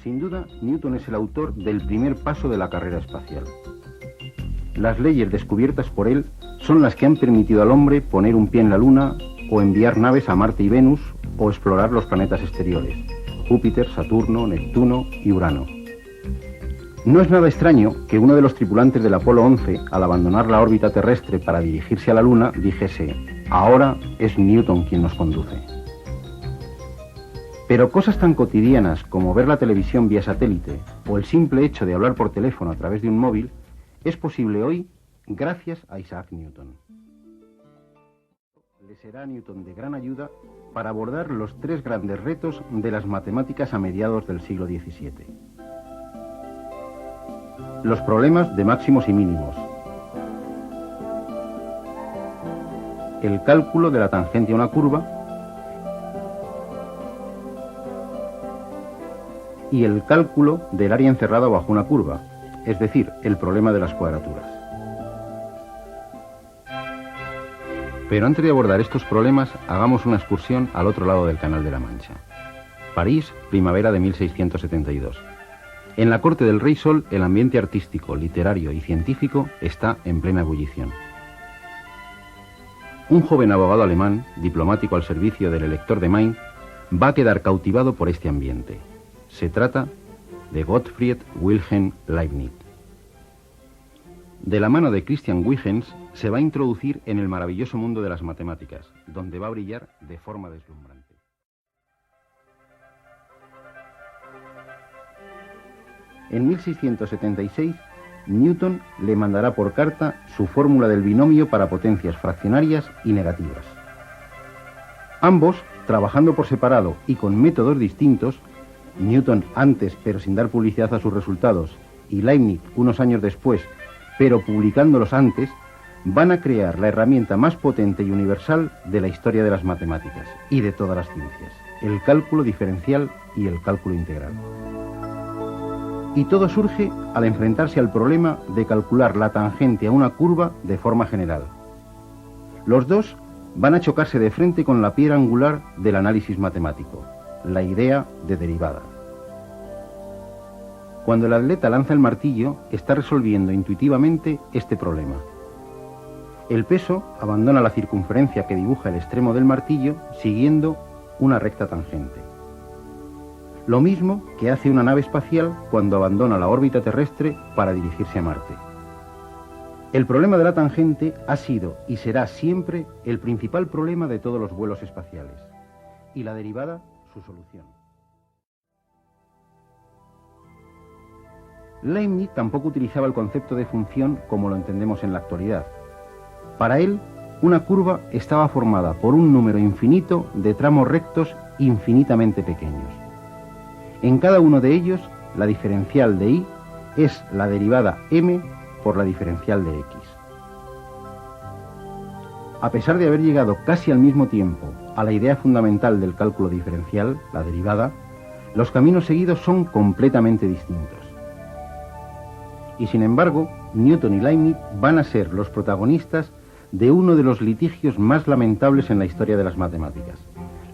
Sin duda, Newton es el autor del primer paso de la carrera espacial. Las leyes descubiertas por él son las que han permitido al hombre poner un pie en la Luna o enviar naves a Marte y Venus o explorar los planetas exteriores, Júpiter, Saturno, Neptuno y Urano. No es nada extraño que uno de los tripulantes del Apolo 11, al abandonar la órbita terrestre para dirigirse a la Luna, dijese: ahora es Newton quien nos conduce. Pero cosas tan cotidianas como ver la televisión vía satélite o el simple hecho de hablar por teléfono a través de un móvil es posible hoy gracias a Isaac Newton. Le será a Newton de gran ayuda para abordar los tres grandes retos de las matemáticas a mediados del siglo XVII. Los problemas de máximos y mínimos, el cálculo de la tangente a una curva y el cálculo del área encerrada bajo una curva, es decir, el problema de las cuadraturas. Pero antes de abordar estos problemas, hagamos una excursión al otro lado del Canal de la Mancha. París, primavera de 1672. En la corte del Rey Sol, el ambiente artístico, literario y científico está en plena ebullición. Un joven abogado alemán, diplomático al servicio del elector de Main, va a quedar cautivado por este ambiente. Se trata de Gottfried Wilhelm Leibniz. De la mano de Christian Huygens se va a introducir en el maravilloso mundo de las matemáticas, donde va a brillar de forma deslumbrante. En 1676, Newton le mandará por carta su fórmula del binomio para potencias fraccionarias y negativas. Ambos, trabajando por separado y con métodos distintos, Newton antes pero sin dar publicidad a sus resultados y Leibniz unos años después pero publicándolos antes, van a crear la herramienta más potente y universal de la historia de las matemáticas y de todas las ciencias, el cálculo diferencial y el cálculo integral. Y todo surge al enfrentarse al problema de calcular la tangente a una curva de forma general. Los dos van a chocarse de frente con la piedra angular del análisis matemático, la idea de derivada. Cuando el atleta lanza el martillo, está resolviendo intuitivamente este problema. El peso abandona la circunferencia que dibuja el extremo del martillo siguiendo una recta tangente. Lo mismo que hace una nave espacial cuando abandona la órbita terrestre para dirigirse a Marte. El problema de la tangente ha sido y será siempre el principal problema de todos los vuelos espaciales, y la derivada su solución. Leibniz tampoco utilizaba el concepto de función como lo entendemos en la actualidad. Para él, una curva estaba formada por un número infinito de tramos rectos infinitamente pequeños. En cada uno de ellos, la diferencial de y es la derivada m por la diferencial de x. A pesar de haber llegado casi al mismo tiempo a la idea fundamental del cálculo diferencial, la derivada, los caminos seguidos son completamente distintos. Y sin embargo, Newton y Leibniz van a ser los protagonistas de uno de los litigios más lamentables en la historia de las matemáticas,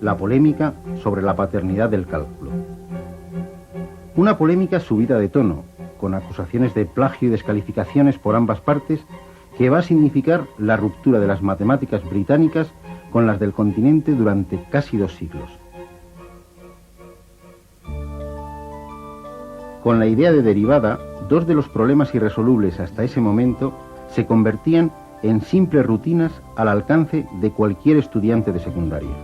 la polémica sobre la paternidad del cálculo. Una polémica subida de tono, con acusaciones de plagio y descalificaciones por ambas partes, que va a significar la ruptura de las matemáticas británicas con las del continente durante casi 2 siglos. Con la idea de derivada, 2 de los problemas irresolubles hasta ese momento se convertían en simples rutinas al alcance de cualquier estudiante de secundaria.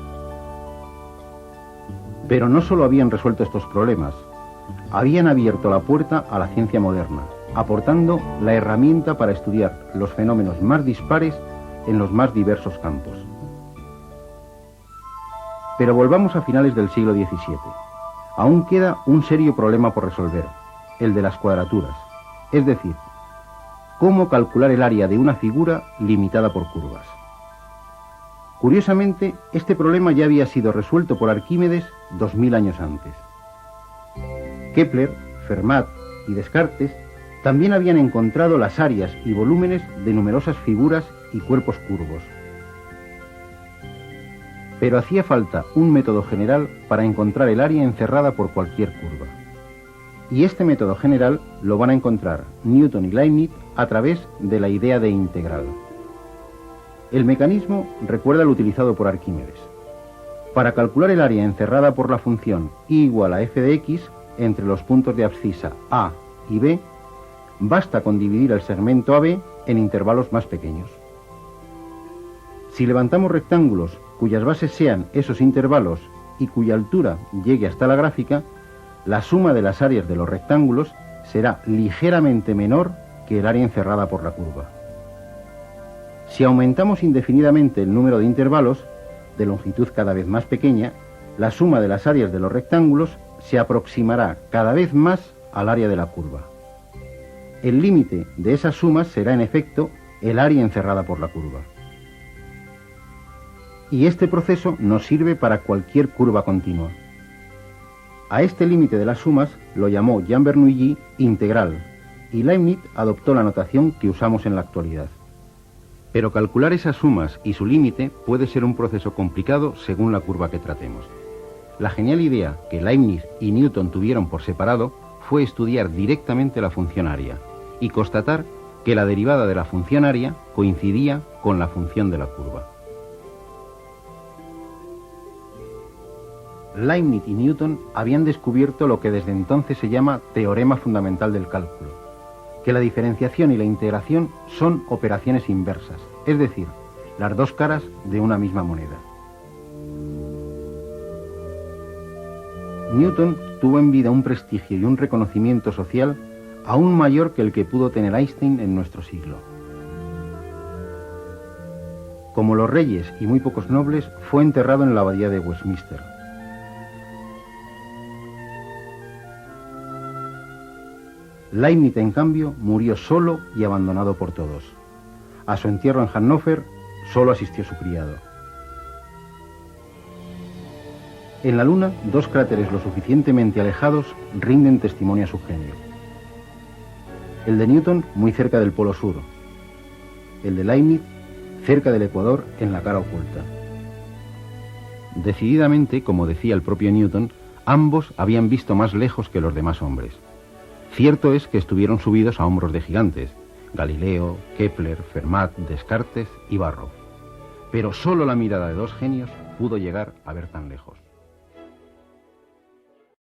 Pero no solo habían resuelto estos problemas, habían abierto la puerta a la ciencia moderna, aportando la herramienta para estudiar los fenómenos más dispares en los más diversos campos. Pero volvamos a finales del siglo XVII. Aún queda un serio problema por resolver, el de las cuadraturas, es decir, cómo calcular el área de una figura limitada por curvas. Curiosamente, este problema ya había sido resuelto por Arquímedes 2000 años antes. Kepler, Fermat y Descartes también habían encontrado las áreas y volúmenes de numerosas figuras y cuerpos curvos. Pero hacía falta un método general para encontrar el área encerrada por cualquier curva. Y este método general lo van a encontrar Newton y Leibniz a través de la idea de integral. El mecanismo recuerda el utilizado por Arquímedes. Para calcular el área encerrada por la función y igual a f de x entre los puntos de abscisa A y B, basta con dividir el segmento AB en intervalos más pequeños. Si levantamos rectángulos cuyas bases sean esos intervalos y cuya altura llegue hasta la gráfica, la suma de las áreas de los rectángulos será ligeramente menor que el área encerrada por la curva. Si aumentamos indefinidamente el número de intervalos, de longitud cada vez más pequeña, la suma de las áreas de los rectángulos se aproximará cada vez más al área de la curva. El límite de esas sumas será en efecto el área encerrada por la curva. Y este proceso nos sirve para cualquier curva continua. A este límite de las sumas lo llamó Jean Bernoulli integral, y Leibniz adoptó la notación que usamos en la actualidad. Pero calcular esas sumas y su límite puede ser un proceso complicado según la curva que tratemos. La genial idea que Leibniz y Newton tuvieron por separado fue estudiar directamente la función área y constatar que la derivada de la función área coincidía con la función de la curva. Leibniz y Newton habían descubierto lo que desde entonces se llama teorema fundamental del cálculo, que la diferenciación y la integración son operaciones inversas, es decir, las dos caras de una misma moneda. Newton tuvo en vida un prestigio y un reconocimiento social aún mayor que el que pudo tener Einstein en nuestro siglo. Como los reyes y muy pocos nobles, fue enterrado en la abadía de Westminster. Leibniz, en cambio, murió solo y abandonado por todos. A su entierro en Hannover solo asistió su criado. En la Luna, dos cráteres lo suficientemente alejados rinden testimonio a su genio. El de Newton muy cerca del polo sur, el de Leibniz cerca del ecuador en la cara oculta. Decididamente, como decía el propio Newton, ambos habían visto más lejos que los demás hombres. Cierto es que estuvieron subidos a hombros de gigantes, Galileo, Kepler, Fermat, Descartes y Barrow. Pero solo la mirada de dos genios pudo llegar a ver tan lejos.